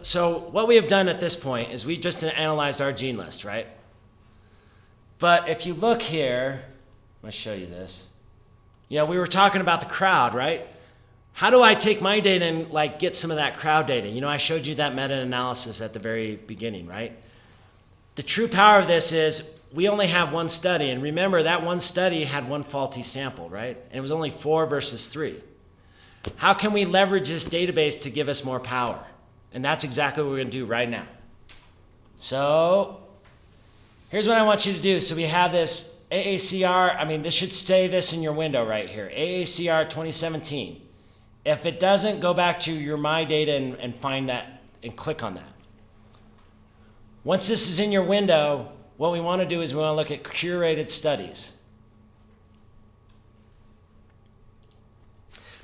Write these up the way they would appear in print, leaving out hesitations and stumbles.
So what we have done at this point is we've just analyzed our gene list, right? But if you look here, I'm going to show you this. We were talking about the crowd, right? How do I take my data and get some of that crowd data? I showed you that meta-analysis at the very beginning, right? The true power of this is we only have one study. And remember, that one study had one faulty sample, right? And it was only 4 versus 3. How can we leverage this database to give us more power? And that's exactly what we're going to do right now. So here's what I want you to do. So we have this AACR. This should say this in your window right here. AACR 2017. If it doesn't, go back to your My Data and find that and click on that. Once this is in your window, what we want to do is we want to look at curated studies.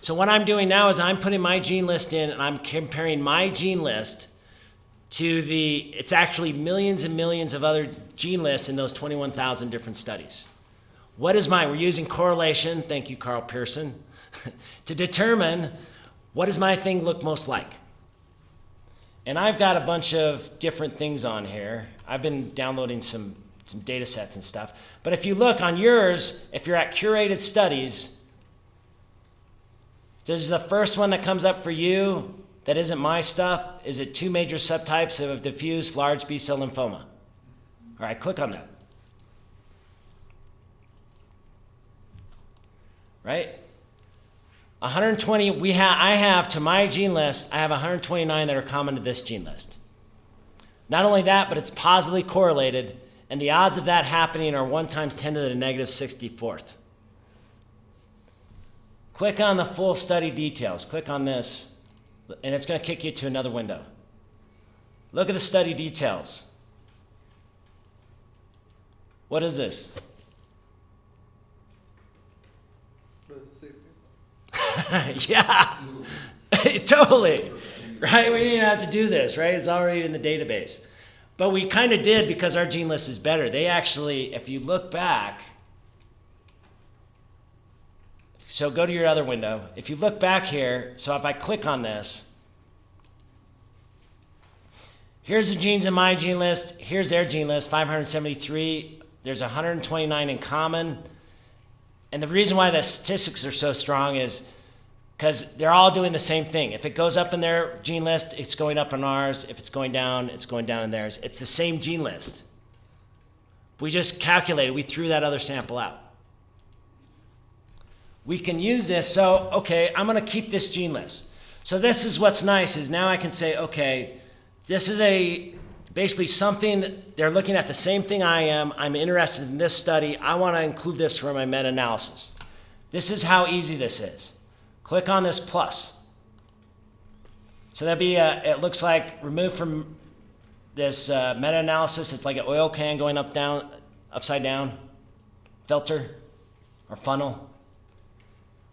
So what I'm doing now is I'm putting my gene list in and I'm comparing my gene list to it's actually millions and millions of other gene lists in those 21,000 different studies. What is mine? We're using correlation, thank you, Carl Pearson, to determine what does my thing look most like. And I've got a bunch of different things on here. I've been downloading some data sets and stuff. But if you look on yours, if you're at curated studies, does the first one that comes up for you that isn't my stuff, is it 2 major subtypes of diffuse large B-cell lymphoma? All right, click on that. Right? 120, I have to my gene list, I have 129 that are common to this gene list. Not only that, but it's positively correlated, and the odds of that happening are 1 times 10 to the negative 64th. Click on the full study details. Click on this, and it's going to kick you to another window. Look at the study details. What is this? Yeah, totally. Right? We didn't have to do this, right? It's already in the database. But we kind of did because our gene list is better. They actually, if you look back, so go to your other window. If you look back here, so if I click on this, here's the genes in my gene list. Here's their gene list, 573. There's 129 in common. And the reason why the statistics are so strong is because they're all doing the same thing. If it goes up in their gene list, it's going up in ours. If it's going down in theirs. It's the same gene list. We just calculated, we threw that other sample out. We can use this, so, okay, I'm gonna keep this gene list. So this is what's nice, is now I can say, okay, this is basically something, they're looking at the same thing I am, I'm interested in this study, I wanna include this for my meta-analysis. This is how easy this is. Click on this plus. So that'd be, it looks like removed from this meta-analysis, it's like an oil can going upside down, filter or funnel.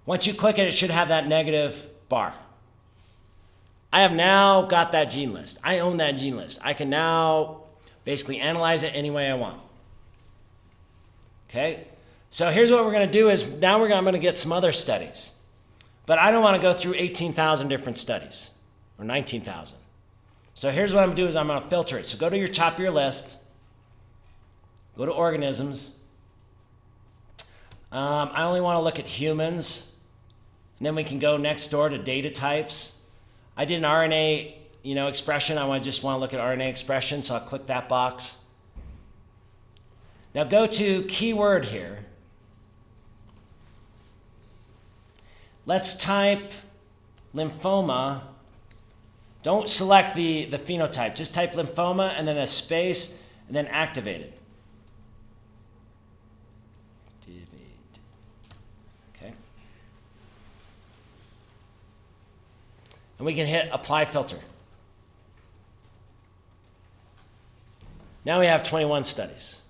Once you click it, it should have that negative bar. I have now got that gene list. I own that gene list. I can now basically analyze it any way I want. Okay? So here's what we're going to do is now I'm going to get some other studies. But I don't want to go through 18,000 different studies or 19,000. So here's what I'm going to do is I'm going to filter it. So go to your top of your list. Go to organisms. I only want to look at humans. And then we can go next door to data types. I did an RNA, expression. I just want to look at RNA expression, so I'll click that box. Now go to keyword here. Let's type lymphoma. Don't select the phenotype. Just type lymphoma and then a space and then activated. Okay. And we can hit apply filter. Now we have 21 studies.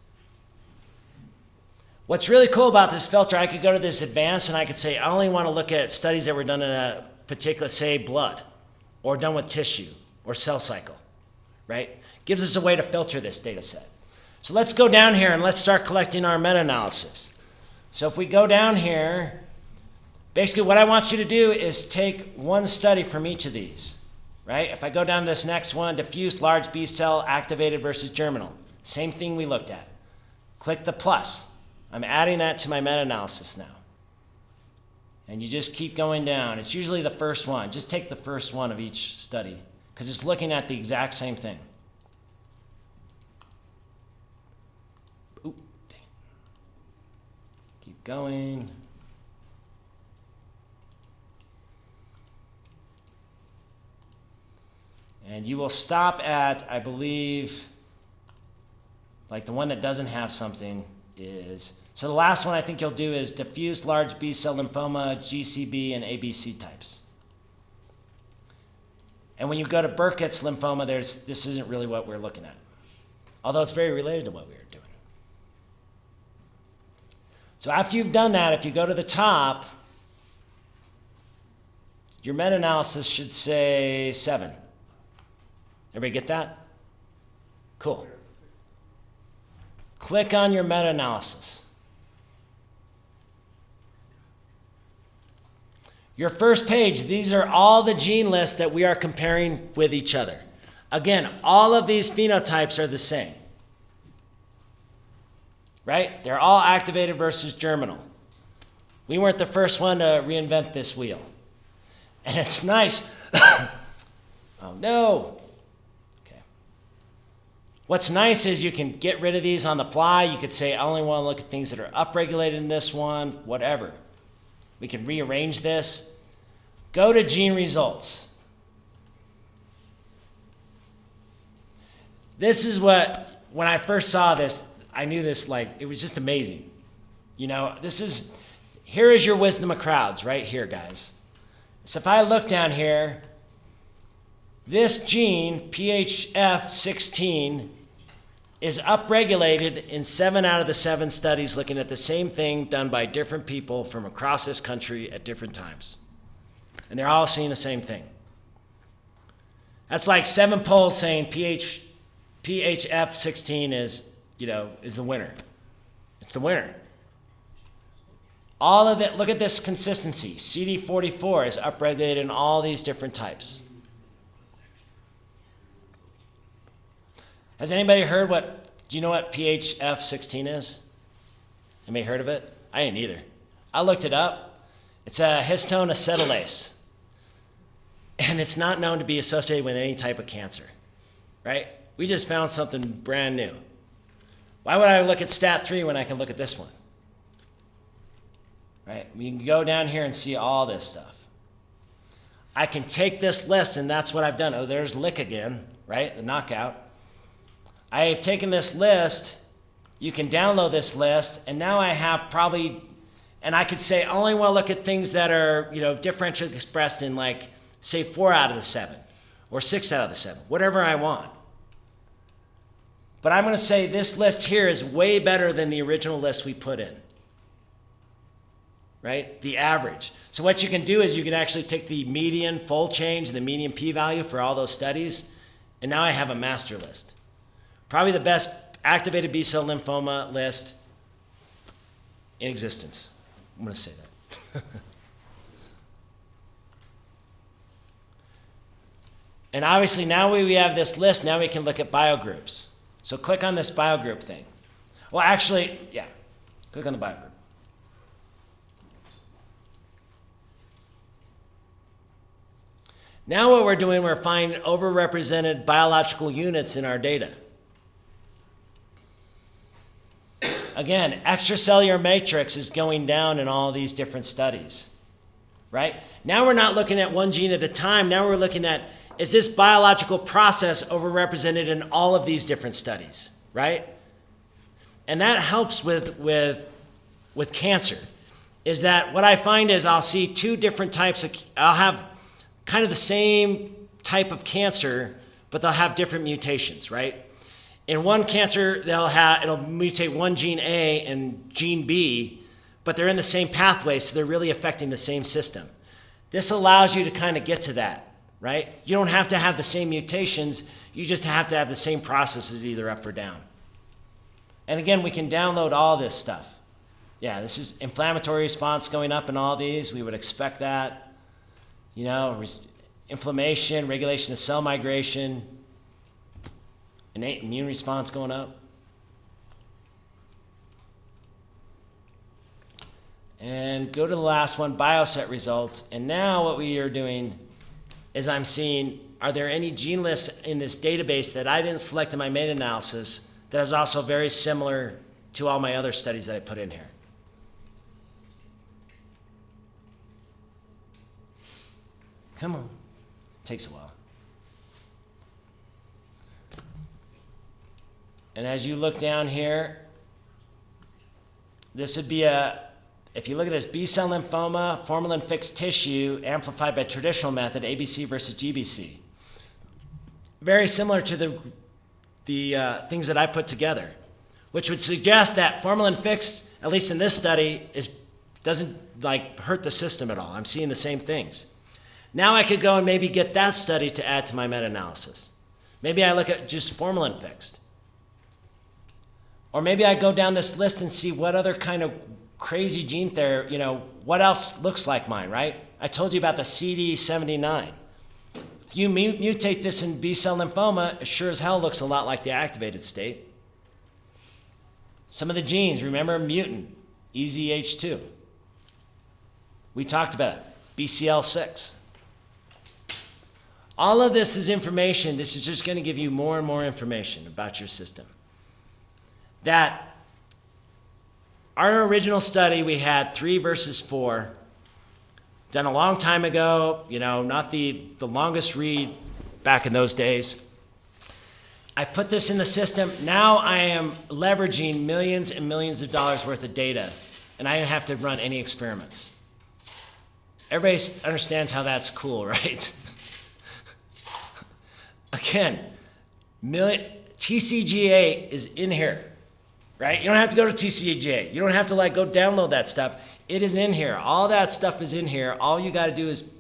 What's really cool about this filter, I could go to this advanced and I could say, I only want to look at studies that were done in a particular, say, blood, or done with tissue, or cell cycle, right? Gives us a way to filter this data set. So let's go down here and let's start collecting our meta-analysis. So if we go down here, basically what I want you to do is take one study from each of these. right? If I go down to this next one, diffuse large B cell activated versus germinal, same thing we looked at. Click the plus. I'm adding that to my meta-analysis now. And you just keep going down. It's usually the first one. Just take the first one of each study because it's looking at the exact same thing. Oop, dang. Keep going. And you will stop at, I believe, like the one that doesn't have something is, so the last one I think you'll do is diffuse large B-cell lymphoma, GCB, and ABC types. And when you go to Burkitt's lymphoma, this isn't really what we're looking at, although it's very related to what we were doing. So after you've done that, if you go to the top, your meta-analysis should say 7. Everybody get that? Cool. Click on your meta-analysis. Your first page, these are all the gene lists that we are comparing with each other. Again, all of these phenotypes are the same. Right? They're all activated versus germinal. We weren't the first one to reinvent this wheel. And it's nice. Oh no. What's nice is you can get rid of these on the fly. You could say, I only want to look at things that are upregulated in this one, whatever. We can rearrange this. Go to gene results. This is what, when I first saw this, I knew this, like, it was just amazing. You know, here is your wisdom of crowds right here, guys. So if I look down here, this gene, PHF16, is upregulated in 7 out of the 7 studies looking at the same thing done by different people from across this country at different times. And they're all seeing the same thing. That's like 7 polls saying PHF16 is the winner. It's the winner. All of it, look at this consistency. CD44 is upregulated in all these different types. Has anybody heard do you know what PHF16 is? Anybody heard of it? I didn't either. I looked it up. It's a histone acetylase. And it's not known to be associated with any type of cancer, right? We just found something brand new. Why would I look at STAT3 when I can look at this one? Right? We can go down here and see all this stuff. I can take this list, and that's what I've done. Oh, there's Lick again, right? The knockout. I have taken this list. You can download this list, and now I have probably, and I could say I only want to look at things that are, differentially expressed in, like, say 4 out of the 7 or 6 out of the 7, whatever I want. But I'm going to say this list here is way better than the original list we put in, right? The average. So what you can do is you can actually take the median fold change and the median p-value for all those studies, and now I have a master list. Probably the best activated B-cell lymphoma list in existence. I'm going to say that. And obviously now we have this list, now we can look at biogroups. So click on this biogroup thing. Well, actually, yeah, click on the biogroup. Now what we're doing, we're finding overrepresented biological units in our data. Again, extracellular matrix is going down in all these different studies, right? Now we're not looking at one gene at a time. Now we're looking at, is this biological process overrepresented in all of these different studies, right? And that helps with cancer, is that what I find is I'll see 2 different types of, I'll have kind of the same type of cancer, but they'll have different mutations, right? In one cancer, it'll mutate one gene A and gene B, but they're in the same pathway, so they're really affecting the same system. This allows you to kind of get to that, right? You don't have to have the same mutations, you just have to have the same processes either up or down. And again, we can download all this stuff. Yeah, this is inflammatory response going up in all these. We would expect that. inflammation, regulation of cell migration, innate immune response going up. And go to the last one, bioset results. And now what we are doing is I'm seeing, are there any gene lists in this database that I didn't select in my meta-analysis that is also very similar to all my other studies that I put in here? Come on. Takes a while. And as you look down here, this would be if you look at this, B-cell lymphoma, formalin-fixed tissue, amplified by traditional method, ABC versus GBC. Very similar to the things that I put together, which would suggest that formalin-fixed, at least in this study, doesn't hurt the system at all. I'm seeing the same things. Now I could go and maybe get that study to add to my meta-analysis. Maybe I look at just formalin-fixed. Or maybe I go down this list and see what other kind of crazy gene therapy, what else looks like mine, right? I told you about the CD79. If you mutate this in B-cell lymphoma, it sure as hell looks a lot like the activated state. Some of the genes, remember mutant, EZH2. We talked about it, BCL6. All of this is information. This is just going to give you more and more information about your system. That our original study, we had 3 versus 4, done a long time ago, not the longest read back in those days. I put this in the system. Now I am leveraging millions and millions of dollars worth of data, and I didn't have to run any experiments. Everybody understands how that's cool, right? Again, TCGA is in here. Right? You don't have to go to TCGA. You don't have to go download that stuff. It is in here. All that stuff is in here. All you got to do is,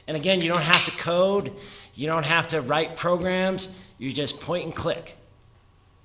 and again, you don't have to code. You don't have to write programs. You just point and click.